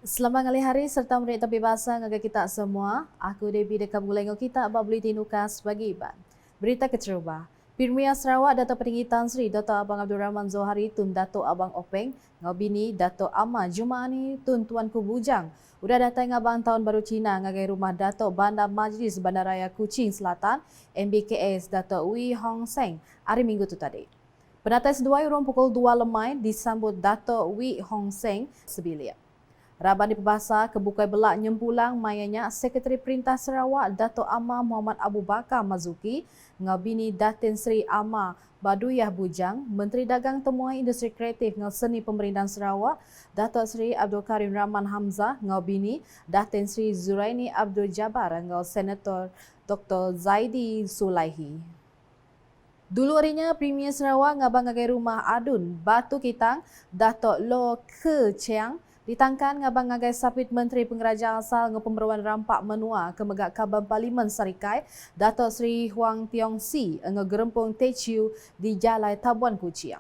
Selamat ngali hari serta menikmati tapi bahasa ngagai kita semua. Aku Debbie dekat bulengo kita abang bulletin ukas bagi iban. Berita kecerubah. Pirmia Sarawak Dato' Petinggi Tan Sri Dr. Abang Abdul Rahman Zohari Tun Dato' Abang Openg ngabini Dato' Amma Jumani Tun Tuanku Bujang. Udah datang abang tahun baru Cina ngagai rumah Dato' Bandar Majlis Bandaraya Kuching Selatan MBKS Dato' Wee Hong Seng hari Minggu tu tadi. Penatas 2 urung pukul 2 lemai disambut Dato' Wee Hong Seng sebilia. Raban di Pembasa kebukai belak nyempulang mayanya Sekretari Perintah Sarawak Dato' Amma Muhammad Abu Bakar Mazuki ngabini Datin Sri Amma Baduyah Bujang, Menteri Dagang Temuan Industri Kreatif ngau Seni Pemerintahan Sarawak Dato' Sri Abdul Karim Rahman Hamzah ngabini Datin Sri Zuraini Abdul Jabbar ngau Senator Dr. Zaidi Sulaihi. Dulu harinya Premier Sarawak ngabang ngagai rumah adun Batu Kitang Dato' Lo Ke Chiang ditangkan ngabang ngagai sapit Menteri Pengerajaan Asal ngepemberuan rampak menua ke megak Kaban Parlimen Sarikai Dato' Sri Huang Tiong Si ngegerempung Techiu di Jalai Tabuan Kuching.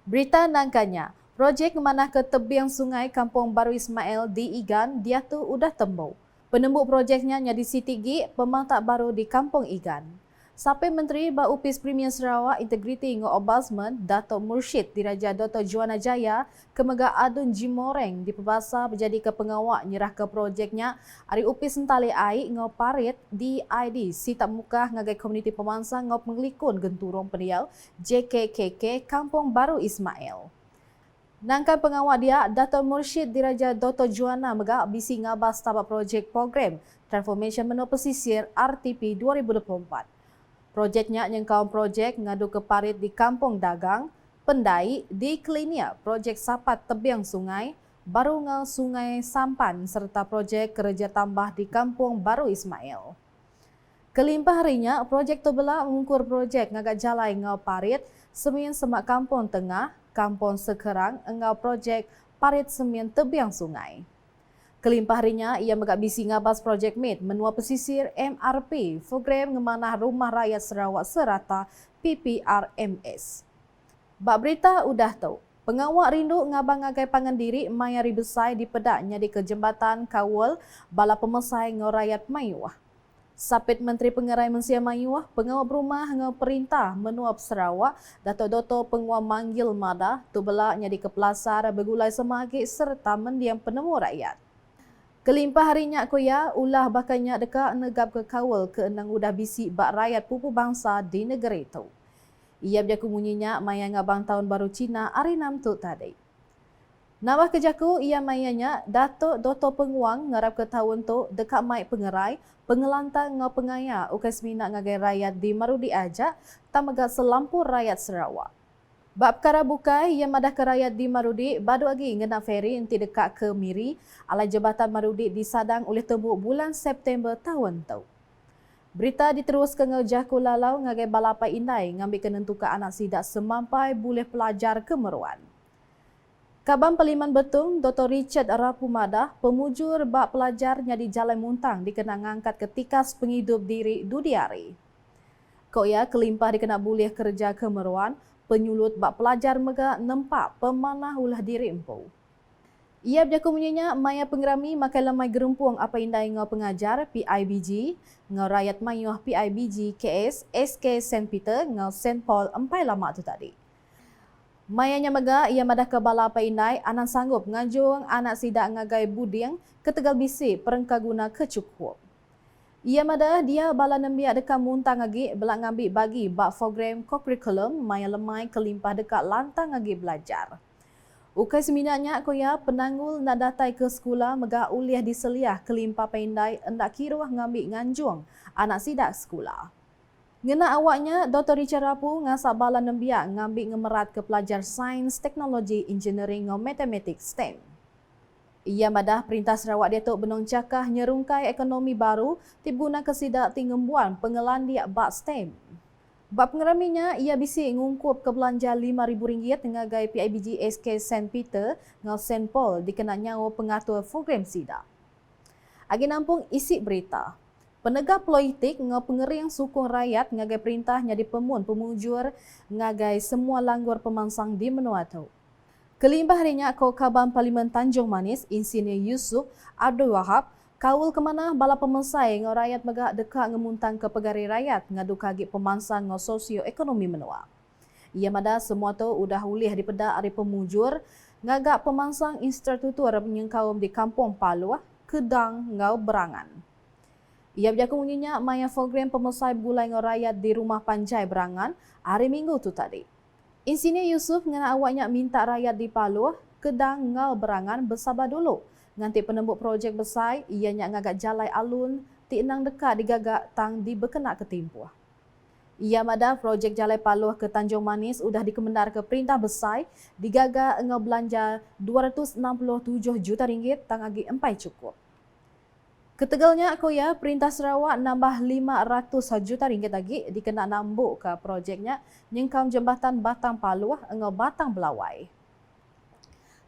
Berita nangkanya, projek memanah ke tebiang sungai Kampung Baru Ismail di Igan dia tu udah tembau. Penembuk projeknya nyadi Sitigi pemantak baru di Kampung Igan. Sampai Menteri Baupis Premier Sarawak Integriti ngo Ombudsman Dato' Mursyid Diraja Dr. Juana Jaya ke megak adun Jimoreng di Pembasa menjadi ke pengawak nyerah ke projeknya hari upis sentali ai ngo parit di ID sitap muka ngagai komuniti pemangsa ngo penglikun genturong peniau JKKK Kampung Baru Ismail. Nangkan pengawak dia, Dato' Mursyid Diraja Dr. Juana megak bisi ngabas tabak projek program Transformation Menu Pesisir RTP 2024. Projeknya nyengkau projek ngadu ke parit di Kampung Dagang, Pendai di Klinia, projek sapat tebiang sungai, baru ngau Sungai Sampan serta projek kerja tambah di Kampung Baru Ismail. Kelimpah harinya, projek tu bela mengukur projek ngagak jalai ngau parit, Semien Semak Kampung Tengah, Kampung Sekerang, ngau projek parit Semien Tebiang Sungai. Kelimpah harinya, ia megak bisi ngabas projek MIT menua pesisir MRP, program ngemanah Rumah Rakyat Sarawak Serata PPRMS. Bak berita udah tahu, pengawak rindu ngabang ngagai pangandiri mayari besai di pedaknya di kejembatan Kawal bala pemesai ngorayat Mayuah. Sapit Menteri Pengerai Mensia Mayuah, pengawak berumah ngau perintah menuap Sarawak, Dato' Penguam Manggil Mada, tu belaknya di kepelasar begulai semagik serta mendiam penemu rakyat. Kelimpah harinya koya ulah bakanya dekat negap ke kawal ke enang udah bisi bak rakyat pupu bangsa di negeri itu. Ia berjaku munyinya maya ngabang tahun baru Cina hari 6 tu tadi. Nawah kejaku ia mayanya Dato' Penguang ngarap ke tahun tu dekat mai pengerai pengelantang ngau pengaya ukas minat ngagai rakyat di Marudi ajak tamagat selampur rakyat Sarawak. Bab perkara bukai yang madah ke rakyat di Marudi, badu lagi ngena feri inti dekat ke Miri, alai Jabatan Marudi disadang oleh tembuk bulan September tahun tu. Berita diteruskan ngau Jaku Lalau ngagai balapai indai ngambil kenentukan anak sidak semampai boleh pelajar kemeruan. Kaban Parlimen Betung, Dr. Richard Rapumadah, pemujur bab pelajarnya di Jalan Muntang dikenang angkat ketika penghidup diri Dudiari. Koya kelimpah dikena boleh kerja kemeruan, penyulut bak pelajar mega nempak pemanah ulah diri empu. Ia berjaku munyinya maya pengerami makai lemai gerempung apa indai ngau pengajar PIBG, ngau rakyat mayuah PIBG KS, SK St. Peter, ngau St. Paul empai lama tu tadi. Mayanya mega ia madah ke bala apa indai anan sanggup ngajung anak sidak ngagai budiang ketegal bisi perengka guna kecukup. Ia madah dia bala nembiak dekat muntang lagi belak ngambil bagi bak program curriculum maya lemai kelimpah dekat lantang lagi belajar. Ukai seminatnya koya penanggul nak datai ke sekolah mega uliah diseliah kelimpah pendai endak kiruah ngambil nganjung anak sidak sekolah. Ngena awaknya Dr. Richard Rapu ngasak bala nembiak ngambil ngemerat ke pelajar sains, teknologi, engineering ngau matematik STEM. Ia madah Perintah Sarawak Datuk Benong Cakah nyerungkai ekonomi baru tibguna kesidak tingembuan pengelandiak bak STEM. Bab pengeraminya, ia bisi ngungkup ke belanja RM5,000 ngagai PIBG SK St. Peter ngau St. Paul dikena nyawa pengatur program sidak. Agi nampung isi berita. Penegak politik ngau pengering sukung rakyat ngagai perintahnya di pemun pemujur ngagai semua langgur pemangsang di menua tu. Kelimbah harinya ko Kaban Parlimen Tanjung Manis, Insinyur Yusuf Abdul Wahab, kawul kemana bala pemesai ngau rakyat megak dekat ngemuntang ke pegari rakyat ngadu kagi pemansang ngau sosioekonomi menua. Ia mada semua tu udah ulih di pedak hari pemujur ngagak pemansang infrastruktur menyengkaum di Kampung Paluh, Kedang ngau Berangan. Ia berjaku bunyinya maya program pemesai gulai ngau rakyat di Rumah Panjai Berangan hari Minggu tu tadi. Insinyur Yusuf ngana awaknya minta rakyat di Paluh, Kedang ngau Berangan bersabar dulu. Nganti penembuk projek besar, ianya ngagak jalai alun, ti enang dekat digagak tang di berkenak ketimpuh. Ia mada projek jalai Paluh ke Tanjung Manis udah dikemendar ke perintah besar, digagak ngau belanja RM267 juta tang agi empai cukup. Ketegalnya koya perintah Sarawak nambah RM500 juta lagi dikena nambuk ke projeknya nyengkam jambatan Batang Paluh ngau Batang Belawai.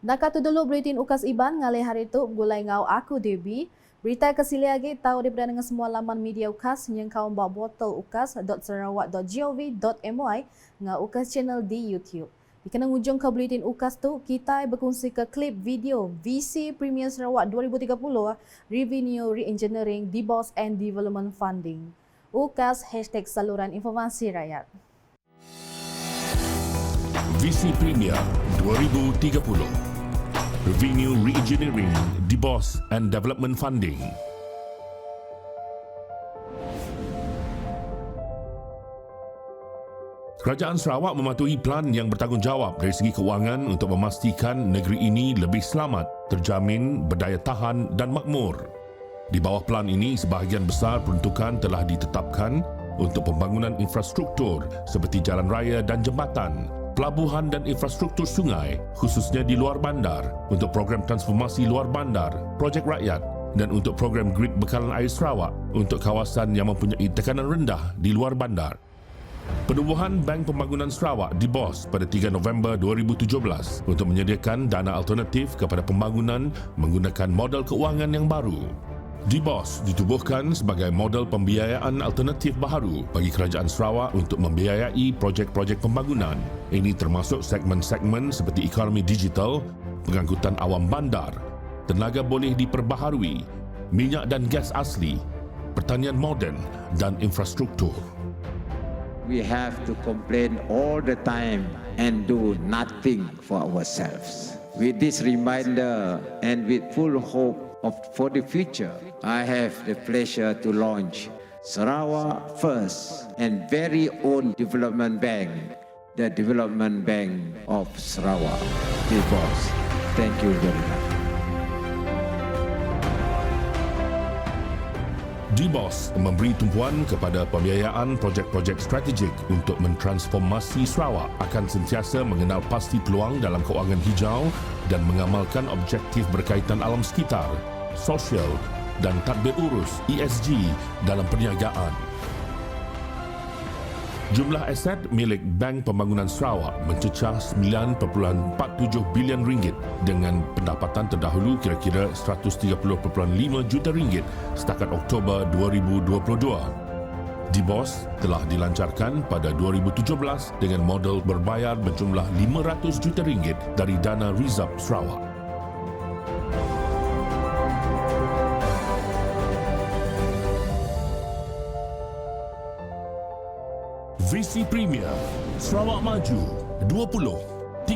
Nak tu dulu Buletin Ukas Iban ngalih hari tu gulai ngau aku Debbie. Berita kesili lagi tahu daripada dengan semua laman media Ukas yang kau bawa botol ukas.sarawak.gov.my ngau Ukas channel di YouTube. Di kena ujung ke Buletin Ukas tu, kita berkongsi ke klip video VC Premier Sarawak 2030 Revenue Reengineering DBOS and Development Funding. Ukas #saluran informasi rakyat. VC Premier 2030 Revenue Reengineering, DBOS and Development Funding. Kerajaan Sarawak mematuhi plan yang bertanggungjawab dari segi kewangan untuk memastikan negeri ini lebih selamat, terjamin, berdaya tahan dan makmur. Di bawah plan ini, sebahagian besar peruntukan telah ditetapkan untuk pembangunan infrastruktur seperti jalan raya dan jambatan, pelabuhan dan infrastruktur sungai, khususnya di luar bandar, untuk program transformasi luar bandar, projek rakyat dan untuk program grid bekalan air Sarawak untuk kawasan yang mempunyai tekanan rendah di luar bandar. Penubuhan Bank Pembangunan Sarawak DBOS pada 3 November 2017 untuk menyediakan dana alternatif kepada pembangunan menggunakan model keuangan yang baru. DBOS ditubuhkan sebagai model pembiayaan alternatif baharu bagi Kerajaan Sarawak untuk membiayai projek-projek pembangunan. Ini termasuk segmen-segmen seperti ekonomi digital, pengangkutan awam bandar, tenaga boleh diperbaharui, minyak dan gas asli, pertanian moden dan infrastruktur. We have to complain all the time and do nothing for ourselves. With this reminder and with full hope for the future, I have the pleasure to launch Sarawak First and very own development bank, the Development Bank of Sarawak, DBOS. Thank you very much. DBOS memberi tumpuan kepada pembiayaan projek-projek strategik untuk mentransformasi Sarawak, akan sentiasa mengenal pasti peluang dalam kewangan hijau dan mengamalkan objektif berkaitan alam sekitar, sosial dan tadbir urus ESG dalam perniagaan. Jumlah aset milik Bank Pembangunan Sarawak mencecah RM9.47 bilion dengan pendapatan terdahulu kira-kira RM130.5 juta setakat Oktober 2022. DBOS telah dilancarkan pada 2017 dengan model berbayar berjumlah RM500 juta dari dana Rizab Sarawak. VC Premier Sarawak Maju 2030.